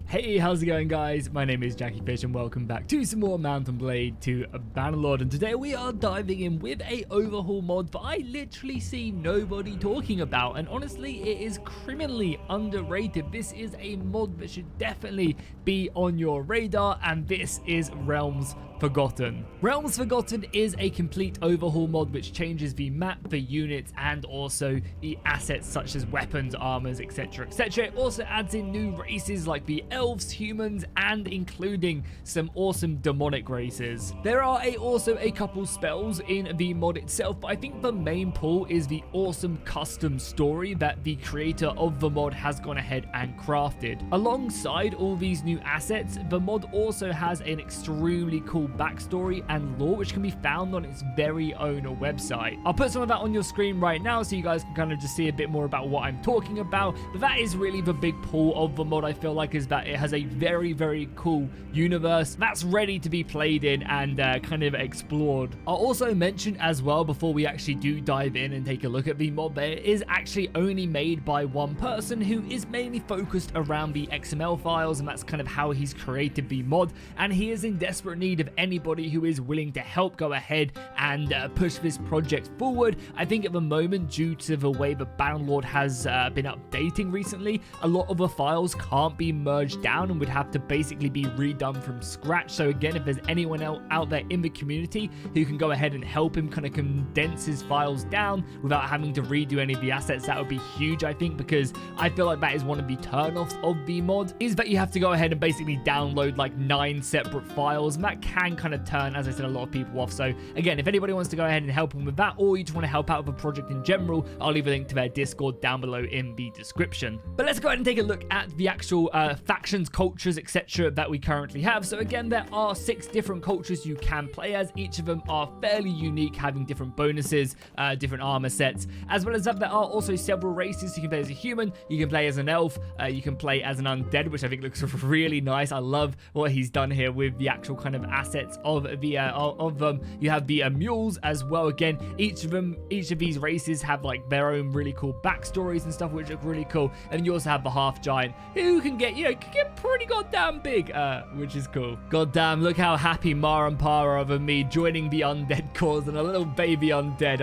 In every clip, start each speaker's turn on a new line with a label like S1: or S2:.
S1: Hey, how's it going, guys? My name is Jackie Fish and welcome back to some more Mountain Blade to Bannerlord, and today we are diving in with a overhaul mod that I literally see nobody talking about, and honestly it is criminally underrated. This is a mod that should definitely be on your radar, and this is Realms Forgotten. Realms Forgotten is a complete overhaul mod which changes the map, the units, and also the assets such as weapons, armors, etc, etc. It also adds in new races like the elves, humans, and including some awesome demonic races. There are also a couple spells in the mod itself, but I think the main pull is the awesome custom story that the creator of the mod has gone ahead and crafted. Alongside all these new assets, the mod also has an extremely cool backstory and lore which can be found on its very own website. I'll put some of that on your screen right now so you guys can kind of just see a bit more about what I'm talking about, but that is really the big pull of the mod, I feel like, is that it has a very cool universe that's ready to be played in and kind of explored. I'll also mention as well, before we actually do dive in and take a look at the mod, that it is actually only made by one person who is mainly focused around the XML files, and that's kind of how he's created the mod, and he is in desperate need of anybody who is willing to help go ahead and push this project forward. I think at the moment, due to the way the Bannerlord has been updating recently, a lot of the files can't be merged down and would have to basically be redone from scratch. So again, if there's anyone out there in the community who can go ahead and help him kind of condense his files down without having to redo any of the assets, that would be huge, I think, because I feel like that is one of the turnoffs of the mod, is that you have to go ahead and basically download like 9 separate files, and that can kind of turn, as I said, a lot of people off. So again, if anybody wants to go ahead and help him with that, or you just want to help out with a project in general, I'll leave a link to their Discord down below in the description. But let's go ahead and take a look at the actual factions, cultures, etc. that we currently have. So again, there are 6 different cultures you can play as. Each of them are fairly unique, having different bonuses, different armor sets. As well as that, there are also several races. You can play as a human, you can play as an elf, you can play as an undead, which I think looks really nice. I love what he's done here with the actual kind of assets of the of them. You have the mules as well. Again, each of these races have like their own really cool backstories and stuff, which look really cool. And you also have the half giant, who can get, can get pretty goddamn big, which is cool. Goddamn, look how happy Ma and Pa are over me joining the undead cause, and a little baby undead.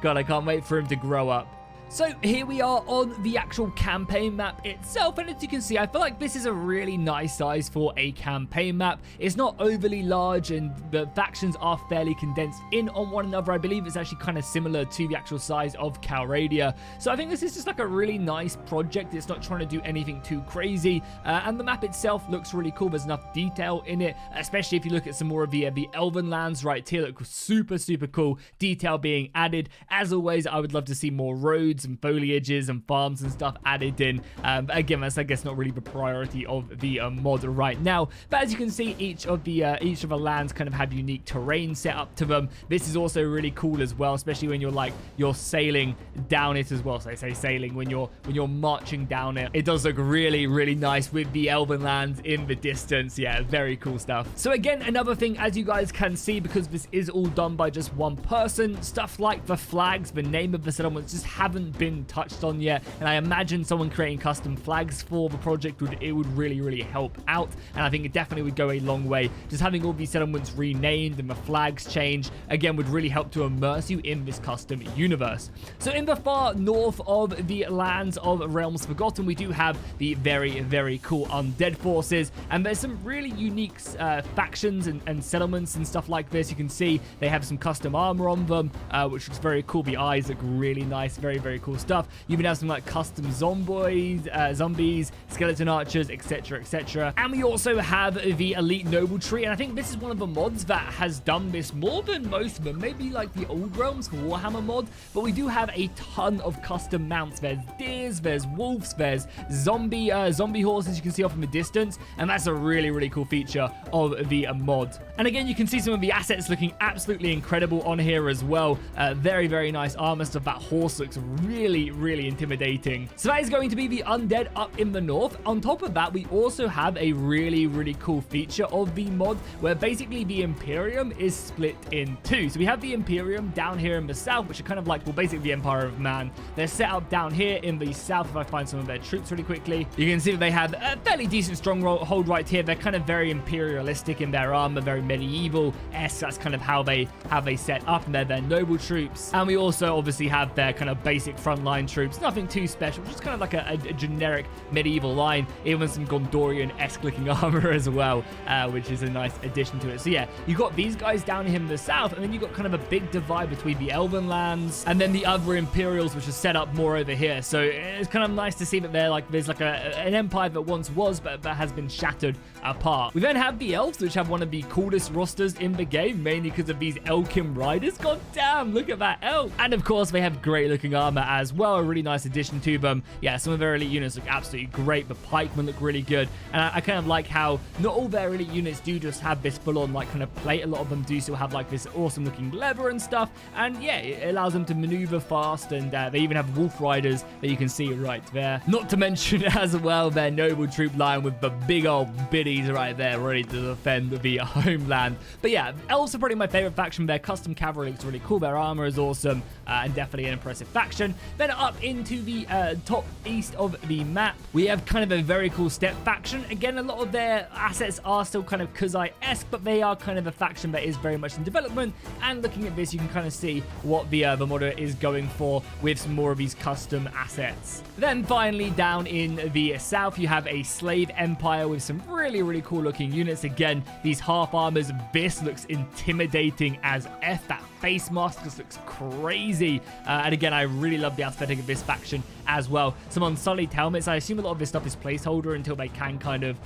S1: God, I can't wait for him to grow up. So here we are on the actual campaign map itself, and as you can see, I feel like this is a really nice size for a campaign map. It's not overly large, and the factions are fairly condensed in on one another. I believe it's actually kind of similar to the actual size of Calradia. So I think this is just like a really nice project. It's not trying to do anything too crazy, and the map itself looks really cool. There's enough detail in it, especially if you look at some more of the elven lands right here. Look super cool detail being added. As always, I would love to see more roads and foliages and farms and stuff added in. Again, that's, I guess, not really the priority of the mod right now, but as you can see, each of the lands kind of have unique terrain set up to them. This is also really cool as well, especially when you're sailing down it as well. So I say sailing, when you're marching down it, it does look really nice with the elven lands in the distance. Yeah, very cool stuff. So again, another thing, as you guys can see, because this is all done by just one person, stuff like the flags, the name of the settlements just haven't been touched on yet, and I imagine someone creating custom flags for the project would really help out, and I think it definitely would go a long way. Just having all these settlements renamed and the flags changed, again, would really help to immerse you in this custom universe. So in the far north of the lands of Realms Forgotten, we do have the very cool undead forces, and there's some really unique factions and settlements and stuff like this. You can see they have some custom armor on them, which looks very cool. The eyes look really nice, very cool stuff. You even have some like custom zombies, skeleton archers, etc. And we also have the elite noble tree, and I think this is one of the mods that has done this more than most of them, maybe like the old Realms Warhammer mod, but we do have a ton of custom mounts. There's deers, there's wolves, there's zombie horses you can see off in the distance, and that's a really cool feature of the mod. And again, you can see some of the assets looking absolutely incredible on here as well. Very nice armor stuff. That horse looks really, really intimidating. So that is going to be the undead up in the north. On top of that, we also have a really, really cool feature of the mod where basically the Imperium is split in two. So we have the Imperium down here in the south, which are kind of like, well, basically the Empire of Man. They're set up down here in the south. If I find some of their troops really quickly, you can see that they have a fairly decent stronghold right here. They're kind of very imperialistic in their armor, very medieval-esque. That's kind of how they set up, and they're their noble troops. And we also obviously have their kind of basic frontline troops. Nothing too special, just kind of like a generic medieval line, even some Gondorian-esque looking armor as well, which is a nice addition to it. So yeah, you got these guys down here in the south, and then you got kind of a big divide between the Elven lands and then the other Imperials, which are set up more over here. So it's kind of nice to see that there's like an empire that once was, but that has been shattered apart. We then have the Elves, which have one of the coolest rosters in the game, mainly because of these Elkin Riders. God damn, look at that elf. And of course, they have great looking armor as well, a really nice addition to them. Yeah, some of their elite units look absolutely great. The pikemen look really good, and I kind of like how not all their elite units do just have this full-on like kind of plate. A lot of them do still have like this awesome looking leather and stuff, and yeah, it allows them to maneuver fast, and they even have wolf riders that you can see right there. Not to mention as well their noble troop line with the big old biddies right there ready to defend the homeland. But yeah, elves are probably my favorite faction. Their custom cavalry looks really cool. Their armor is awesome, and definitely an impressive faction. Then up into the top east of the map, we have kind of a very cool steppe faction. Again, a lot of their assets are still kind of Kazai-esque, but they are kind of a faction that is very much in development. And looking at this, you can kind of see what the modder is going for with some more of these custom assets. Then finally, down in the south, you have a slave empire with some really, really cool looking units. Again, these half armors. This looks intimidating as F. That face mask just looks crazy. And again, I really love the aesthetic of this faction as well. Some unsullied helmets. I assume a lot of this stuff is placeholder until they can kind of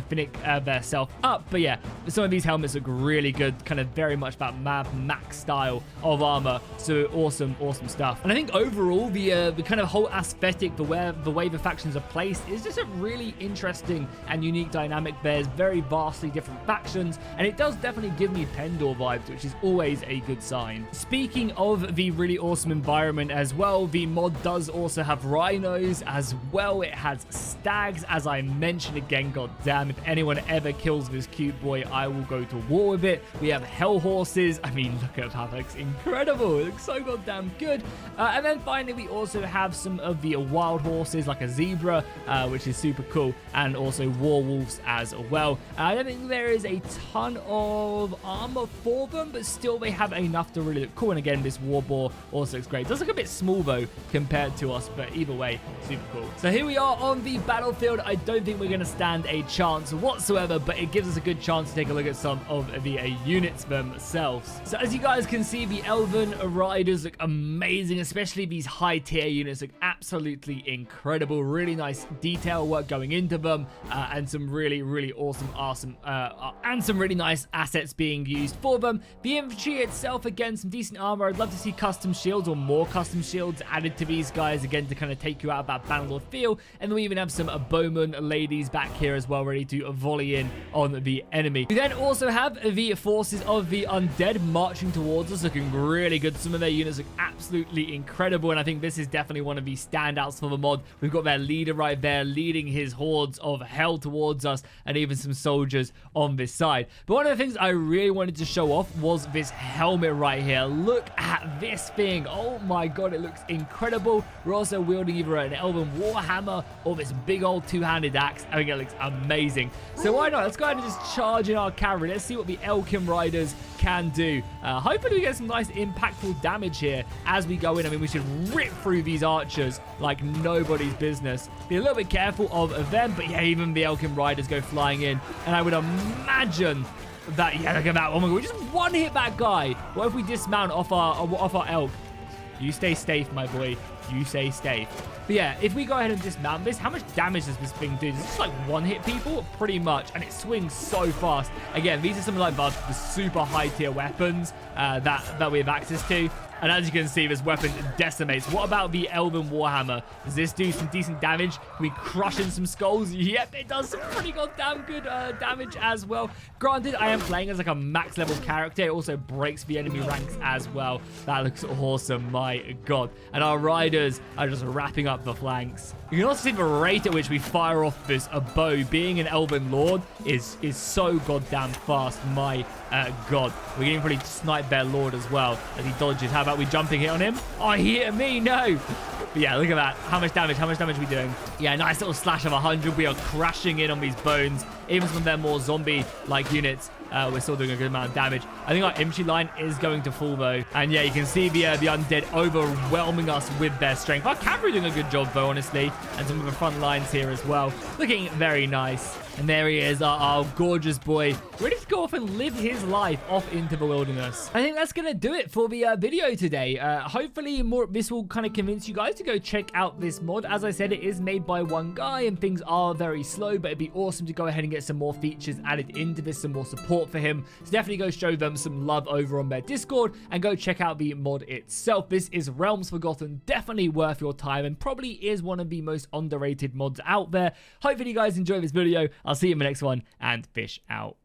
S1: finish their self up. But yeah, some of these helmets look really good. Kind of very much about Mad Max style of armor. So awesome, awesome stuff. And I think overall, the kind of whole aesthetic, the way the factions are placed is just a really interesting and unique dynamic. There's very vastly different factions, and it does definitely give me Pendor vibes, which is always a good sign. Speaking of the really awesome environment as well, the mod does also have rhinos as well. It has stags, as I mentioned. Again, god damn, if anyone ever kills this cute boy, I will go to war with it. We have hell horses. I mean, look at that, looks incredible. It looks so goddamn good. And then finally, we also have some of the wild horses, like a zebra, which is super cool, and also war wolves as well. I don't think there is a ton of armor for them, but still they have enough to really look cool. And again, this war boar also looks great. It does look a bit small though compared to us, but either way, super cool. So here we are on the battlefield. I don't think we're going to stand a chance whatsoever, but it gives us a good chance to take a look at some of the units themselves. So as you guys can see, the Elven Riders look amazing, especially these high tier units look absolutely incredible. Really nice detail work going into them, and some really, really awesome and some really nice assets being used for them. The infantry itself, again, some decent armor. I'd love to see custom shields or more custom shields added to these guys, again, to kind of take you out of that Bannerlord feel. And then we even have some bowman ladies back here as well, ready to volley in on the enemy. We then also have the forces of the undead marching towards us, looking really good. Some of their units look absolutely incredible, and I think this is definitely one of the standouts for the mod. We've got their leader right there leading his hordes of hell towards us, and even some soldiers on this side. But one of the things I really wanted to show off was this helmet right here. Look at this thing. Oh my god, it looks incredible. We're also wielding either an Elven Warhammer or this big old two-handed axe. I think it looks amazing. So why not? Let's go ahead and just charge in our cavalry. Let's see what the Elkin Riders can do. Hopefully we get some nice impactful damage here as we go in. I mean, we should rip through these archers like nobody's business. Be a little bit careful of them, but yeah, even the Elkin Riders go flying in, and I would imagine that, yeah, look at that. Oh my god, we just one hit that guy. What if we dismount off our elk? You stay safe, my boy. You stay safe. But yeah, if we go ahead and dismount this, how much damage does this thing do? Does it just like one-hit people? Pretty much. And it swings so fast. Again, these are some of like the super high-tier weapons that we have access to. And as you can see, this weapon decimates. What about the Elven Warhammer? Does this do some decent damage? Can we crush in some skulls? Yep, it does some pretty goddamn good damage as well. Granted, I am playing as like a max level character. It also breaks the enemy ranks as well. That looks awesome, my god. And our riders are just wrapping up the flanks. You can also see the rate at which we fire off this bow. Being an Elven Lord is so goddamn fast, my god. We're getting pretty snipe their Lord as well as he dodges. How about we jumping hit on him? Oh, he hit me, no. But yeah, look at that. How much damage are we doing? Yeah, nice little slash of 100. We are crashing in on these bones. Even some of their more zombie-like units, we're still doing a good amount of damage. I think our infantry line is going to fall, though. And yeah, you can see the undead overwhelming us with their strength. Our cavalry doing a good job, though, honestly. And some of the front lines here as well. Looking very nice. And there he is, our gorgeous boy, ready to go off and live his life off into the wilderness. I think that's going to do it for the video today. Hopefully, this will kind of convince you guys to go check out this mod. As I said, it is made by one guy and things are very slow, but it'd be awesome to go ahead and get some more features added into this, some more support for him. So definitely go show them some love over on their Discord and go check out the mod itself. This is Realms Forgotten, definitely worth your time and probably is one of the most underrated mods out there. Hopefully you guys enjoy this video. I'll see you in the next one, and fish out.